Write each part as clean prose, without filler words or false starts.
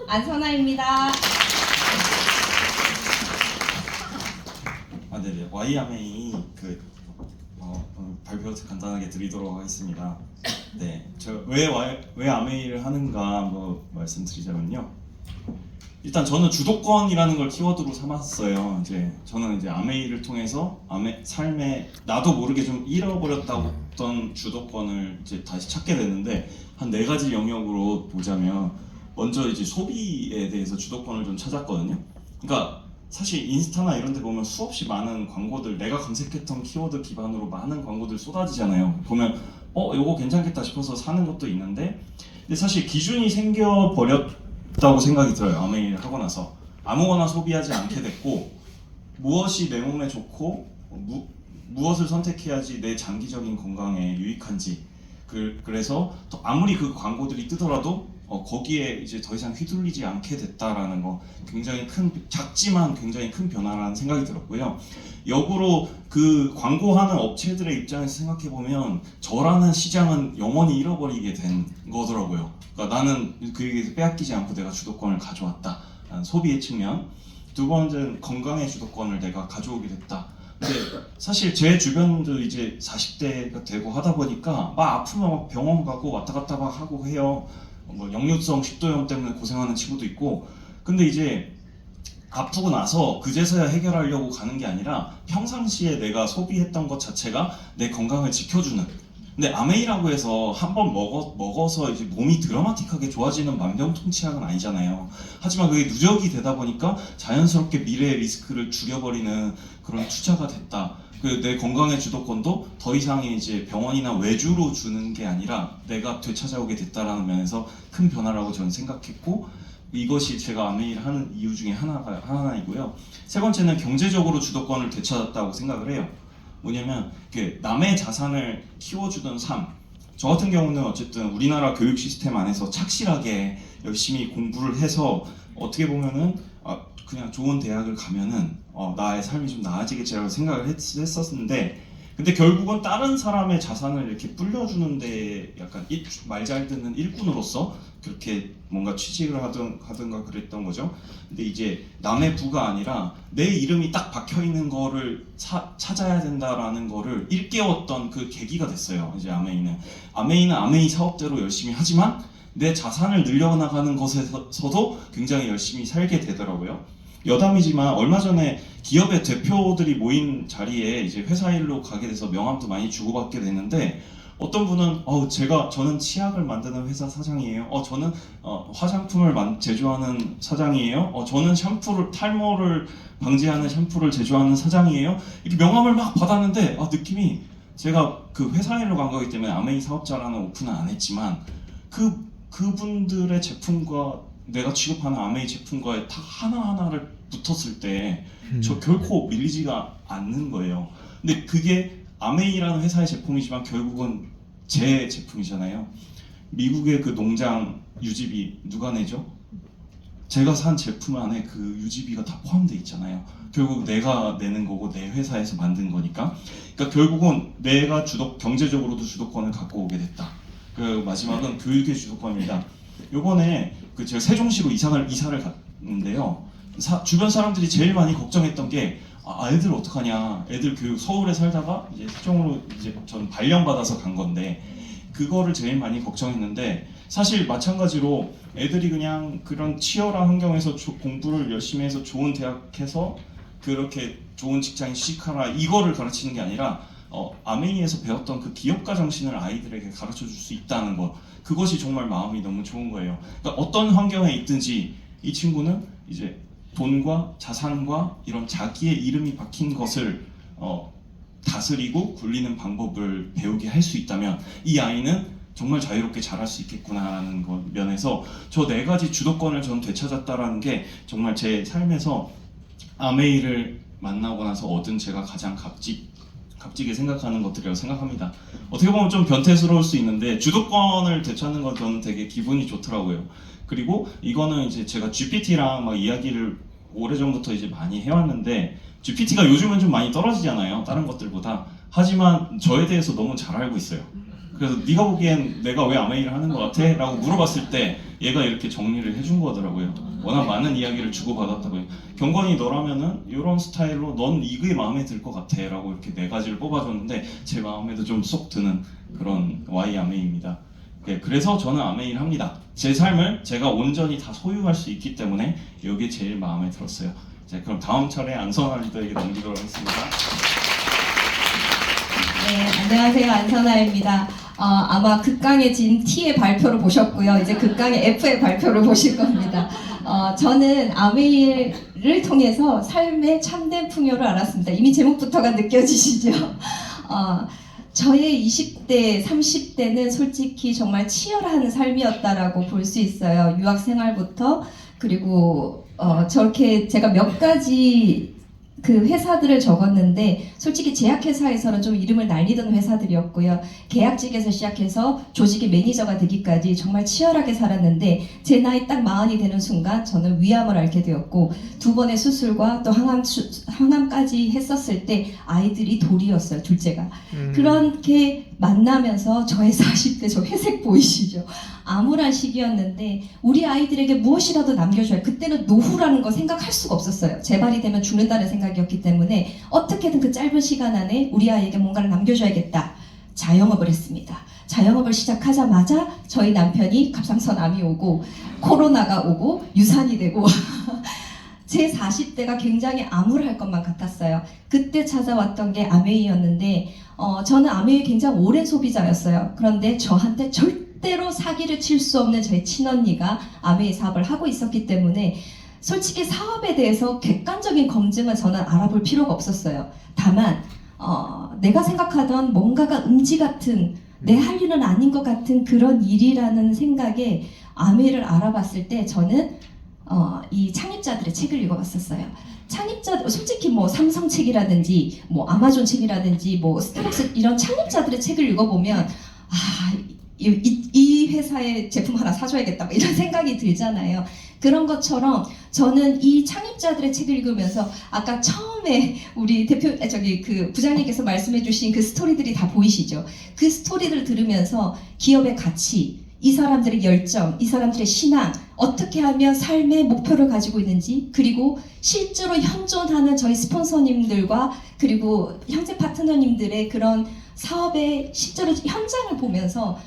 안선아입니다. 네네. YMA 발표 간단하게 드리도록 하겠습니다. 네, 저 왜 아메이를 하는가 말씀드리자면요. 일단 저는 주도권이라는 걸 키워드로 삼았어요. 이제 저는 이제 아메이를 통해서 삶에 나도 모르게 좀 잃어버렸다던 주도권을 이제 다시 찾게 됐는데 한 4가지 영역으로 보자면 먼저 이제 소비에 대해서 주도권을 좀 찾았거든요. 그러니까 사실 인스타나 이런 데 보면 수없이 많은 광고들, 내가 검색했던 키워드 기반으로 많은 광고들 쏟아지잖아요. 보면 요거 괜찮겠다 싶어서 사는 것도 있는데, 근데 사실 기준이 생겨버렸다고 생각이 들어요. 아메이를 하고 나서 아무거나 소비하지 않게 됐고, 무엇이 내 몸에 좋고 무엇을 선택해야지 내 장기적인 건강에 유익한지, 그래서 아무리 그 광고들이 뜨더라도 거기에 이제 더 이상 휘둘리지 않게 됐다라는 거, 굉장히 작지만 굉장히 큰 변화라는 생각이 들었고요. 역으로 그 광고하는 업체들의 입장에서 생각해 보면 저라는 시장은 영원히 잃어버리게 된 거더라고요. 그러니까 나는 그에게서 빼앗기지 않고 내가 주도권을 가져왔다. 소비의 측면. 두 번째는 건강의 주도권을 내가 가져오게 됐다. 근데 사실 제 주변도 이제 40대가 되고 하다 보니까 막 아프면 막 병원 가고 왔다 갔다 막 하고 해요. 역류성 식도염 때문에 고생하는 친구도 있고. 근데 이제 아프고 나서 그제서야 해결하려고 가는 게 아니라 평상시에 내가 소비했던 것 자체가 내 건강을 지켜주는. 근데 아메이라고 해서 한번 먹어서 이제 몸이 드라마틱하게 좋아지는 만병통치약은 아니잖아요. 하지만 그게 누적이 되다 보니까 자연스럽게 미래의 리스크를 줄여버리는 그런 투자가 됐다. 내 건강의 주도권도 더 이상의 이제 병원이나 외주로 주는 게 아니라 내가 되찾아오게 됐다라는 면에서 큰 변화라고 저는 생각했고, 이것이 제가 아메이를 하는 이유 중에 하나이고요. 세 번째는 경제적으로 주도권을 되찾았다고 생각을 해요. 뭐냐면 남의 자산을 키워주던 삶. 저 같은 경우는 어쨌든 우리나라 교육 시스템 안에서 착실하게 열심히 공부를 해서 어떻게 보면은 그냥 좋은 대학을 가면은 나의 삶이 좀 나아지겠지라고 생각을 했었는데, 근데 결국은 다른 사람의 자산을 이렇게 불려주는데 약간 말 잘 듣는 일꾼으로서 그렇게 뭔가 취직을 하든가 그랬던 거죠. 근데 이제 남의 부가 아니라 내 이름이 딱 박혀 있는 거를 찾아야 된다라는 거를 일깨웠던 그 계기가 됐어요. 이제 아메이는 아메이 사업대로 열심히 하지만 내 자산을 늘려나가는 것에서도 굉장히 열심히 살게 되더라고요. 여담이지만 얼마 전에 기업의 대표들이 모인 자리에 이제 회사 일로 가게 돼서 명함도 많이 주고받게 됐는데, 어떤 분은 저는 치약을 만드는 회사 사장이에요. 저는 화장품을 제조하는 사장이에요. 저는 탈모를 방지하는 샴푸를 제조하는 사장이에요. 이렇게 명함을 막 받았는데 느낌이, 제가 그 회사 일로 간 거기 때문에 아메이 사업자라는 오픈은 안 했지만 그분들의 제품과 내가 취급하는 아메이 제품과의 다 하나하나를 붙었을 때 저 결코 밀리지가 않는 거예요. 근데 그게 아메이라는 회사의 제품이지만 결국은 제 제품이잖아요. 미국의 그 농장 유지비 누가 내죠? 제가 산 제품 안에 그 유지비가 다 포함되어 있잖아요. 결국 내가 내는 거고 내 회사에서 만든 거니까. 그러니까 결국은 내가 경제적으로도 주도권을 갖고 오게 됐다. 그 마지막은 교육의 주도권입니다. 요번에 제가 세종시로 이사를 갔는데요. 주변 사람들이 제일 많이 걱정했던 게 애들 어떡하냐. 애들 교육, 서울에 살다가 이제 세종으로 이제 전 발령받아서 간 건데 그거를 제일 많이 걱정했는데, 사실 마찬가지로 애들이 그냥 그런 치열한 환경에서 공부를 열심히 해서 좋은 대학에서 그렇게 좋은 직장에 취직하라 이거를 가르치는 게 아니라 아메이에서 배웠던 그 기업가 정신을 아이들에게 가르쳐 줄 수 있다는 것, 그것이 정말 마음이 너무 좋은 거예요. 그러니까 어떤 환경에 있든지 이 친구는 이제 돈과 자산과 이런 자기의 이름이 박힌 것을 다스리고 굴리는 방법을 배우게 할 수 있다면 이 아이는 정말 자유롭게 자랄 수 있겠구나라는 면에서 저 4가지 주도권을 전 되찾았다라는 게 정말 제 삶에서 아메이를 만나고 나서 얻은 제가 가장 값지게 생각하는 것들이라고 생각합니다. 어떻게 보면 좀 변태스러울 수 있는데 주도권을 되찾는 건 저는 되게 기분이 좋더라고요. 그리고 이거는 이제 제가 GPT랑 막 이야기를 오래전부터 이제 많이 해왔는데, GPT가 요즘은 좀 많이 떨어지잖아요, 다른 것들보다. 하지만 저에 대해서 너무 잘 알고 있어요. 그래서 네가 보기엔 내가 왜 아메이를 하는 것 같아? 라고 물어봤을 때 얘가 이렇게 정리를 해준 거더라고요. 워낙 많은 이야기를 주고받았다고요. 경건이 너라면은 이런 스타일로 넌 이게 마음에 들 것 같아 라고 이렇게 4가지를 뽑아줬는데 제 마음에도 좀 쏙 드는 그런 Y 아메이입니다. 네, 그래서 저는 아메이를 합니다. 제 삶을 제가 온전히 다 소유할 수 있기 때문에 이게 제일 마음에 들었어요. 자, 그럼 다음 차례 안선아 리더에게 넘기도록 하겠습니다. 네, 안녕하세요. 안선아입니다. 아마 극강의 T의 발표를 보셨고요. 이제 극강의 F의 발표를 보실 겁니다. 저는 아메이를 통해서 삶의 참된 풍요를 알았습니다. 이미 제목부터가 느껴지시죠? 저의 20대, 30대는 솔직히 정말 치열한 삶이었다라고 볼 수 있어요. 유학 생활부터 그리고 저렇게 제가 몇 가지 그 회사들을 적었는데 솔직히 제약회사에서는 좀 이름을 날리던 회사들이었고요. 계약직에서 시작해서 조직의 매니저가 되기까지 정말 치열하게 살았는데 제 나이 딱 40이 되는 순간 저는 위암을 앓게 되었고 2번의 수술과 또 항암까지 했었을 때 아이들이 돌이었어요. 둘째가. 그렇게 만나면서 저의 40대 저 회색 보이시죠? 암울한 시기였는데 우리 아이들에게 무엇이라도 남겨줘야 그때는 노후라는 거 생각할 수가 없었어요. 재발이 되면 죽는다는 생각이었기 때문에 어떻게든 그 짧은 시간 안에 우리 아이에게 뭔가를 남겨줘야겠다. 자영업을 했습니다. 자영업을 시작하자마자 저희 남편이 갑상선암이 오고 코로나가 오고 유산이 되고 제 40대가 굉장히 암울할 것만 같았어요. 그때 찾아왔던 게 아메이였는데 저는 아메이 굉장히 오랜 소비자였어요. 그런데 저한테 절대로 사기를 칠 수 없는 저희 친언니가 아메이 사업을 하고 있었기 때문에 솔직히 사업에 대해서 객관적인 검증은 저는 알아볼 필요가 없었어요. 다만 내가 생각하던 뭔가가 음지 같은 내 할 일은 아닌 것 같은 그런 일이라는 생각에 아메이를 알아봤을 때 저는 이 창립자들의 책을 읽어봤었어요. 창립자 솔직히 뭐 삼성 책이라든지 뭐 아마존 책이라든지 뭐 스타벅스 이런 창립자들의 책을 읽어보면 이 회사의 제품 하나 사줘야겠다 뭐 이런 생각이 들잖아요. 그런 것처럼 저는 이 창립자들의 책을 읽으면서 아까 처음에 우리 그 부장님께서 말씀해주신 그 스토리들이 다 보이시죠? 그 스토리를 들으면서 기업의 가치, 이 사람들의 열정, 이 사람들의 신앙, 어떻게 하면 삶의 목표를 가지고 있는지, 그리고 실제로 현존하는 저희 스폰서님들과 그리고 형제 파트너님들의 그런 사업의 실제로 현장을 보면서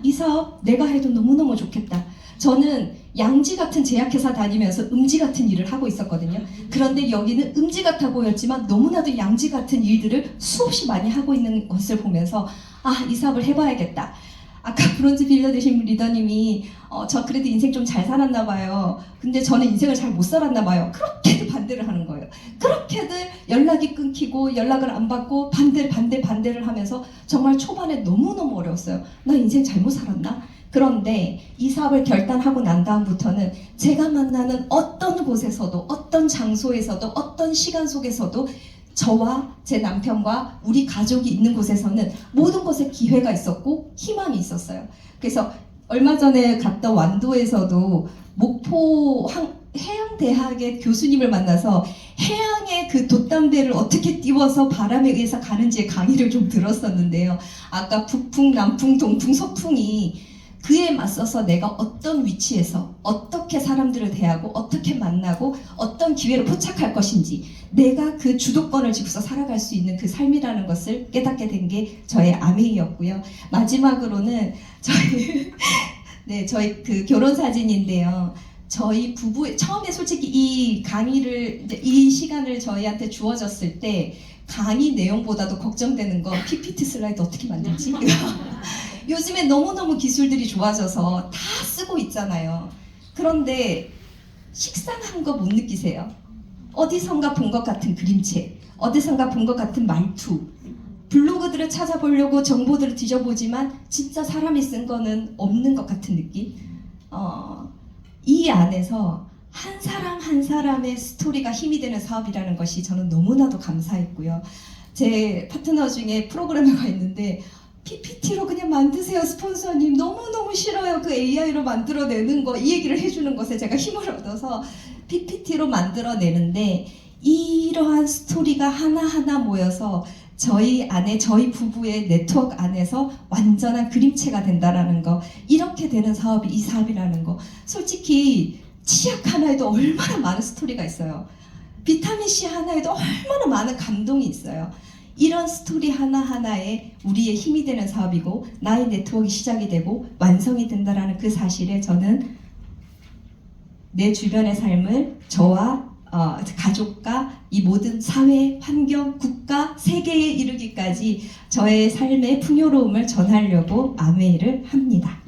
이 사업 내가 해도 너무너무 좋겠다. 저는 양지 같은 제약회사 다니면서 음지 같은 일을 하고 있었거든요. 그런데 여기는 음지 같아 보였지만 너무나도 양지 같은 일들을 수없이 많이 하고 있는 것을 보면서 이 사업을 해봐야겠다. 아까 브론즈 빌려 되신 리더님이 저 그래도 인생 좀 잘 살았나 봐요. 근데 저는 인생을 잘 못 살았나 봐요. 그렇게도 반대를 하는 거예요. 그렇게도 연락이 끊기고 연락을 안 받고 반대를 하면서 정말 초반에 너무너무 어려웠어요. 나 인생 잘못 살았나? 그런데 이 사업을 결단하고 난 다음부터는 제가 만나는 어떤 곳에서도 어떤 장소에서도 어떤 시간 속에서도 저와 제 남편과 우리 가족이 있는 곳에서는 모든 것에 기회가 있었고 희망이 있었어요. 그래서 얼마 전에 갔던 완도에서도 목포 해양대학의 교수님을 만나서 해양의 그 돛담배를 어떻게 띄워서 바람에 의해서 가는지의 강의를 좀 들었었는데요. 아까 북풍, 남풍, 동풍, 서풍이 그에 맞서서 내가 어떤 위치에서 어떻게 사람들을 대하고 어떻게 만나고 어떤 기회를 포착할 것인지 내가 그 주도권을 쥐고서 살아갈 수 있는 그 삶이라는 것을 깨닫게 된 게 저의 아메이였고요. 마지막으로는 저희 그 결혼 사진인데요. 저희 부부 처음에 솔직히 이 강의를 이 시간을 저희한테 주어졌을 때 강의 내용보다도 걱정되는 건 PPT 슬라이드 어떻게 만들지? 요즘에 너무너무 기술들이 좋아져서 다 쓰고 있잖아요. 그런데 식상한 거 못 느끼세요? 어디선가 본 것 같은 그림체, 어디선가 본 것 같은 말투, 블로그들을 찾아보려고 정보들을 뒤져보지만 진짜 사람이 쓴 거는 없는 것 같은 느낌? 이 안에서 한 사람 한 사람의 스토리가 힘이 되는 사업이라는 것이 저는 너무나도 감사했고요. 제 파트너 중에 프로그래머가 있는데 PPT로 그냥 만드세요 스폰서님, 너무너무 싫어요 그 AI로 만들어내는 거, 이 얘기를 해주는 것에 제가 힘을 얻어서 PPT로 만들어내는데 이러한 스토리가 하나하나 모여서 저희 안에 저희 부부의 네트워크 안에서 완전한 그림체가 된다라는 거, 이렇게 되는 사업이 이 사업이라는 거. 솔직히 치약 하나에도 얼마나 많은 스토리가 있어요. 비타민 C 하나에도 얼마나 많은 감동이 있어요. 이런 스토리 하나하나에 우리의 힘이 되는 사업이고 나의 네트워크가 시작이 되고 완성이 된다라는 그 사실에 저는 내 주변의 삶을 저와 가족과 이 모든 사회, 환경, 국가, 세계에 이르기까지 저의 삶의 풍요로움을 전하려고 아메이를 합니다.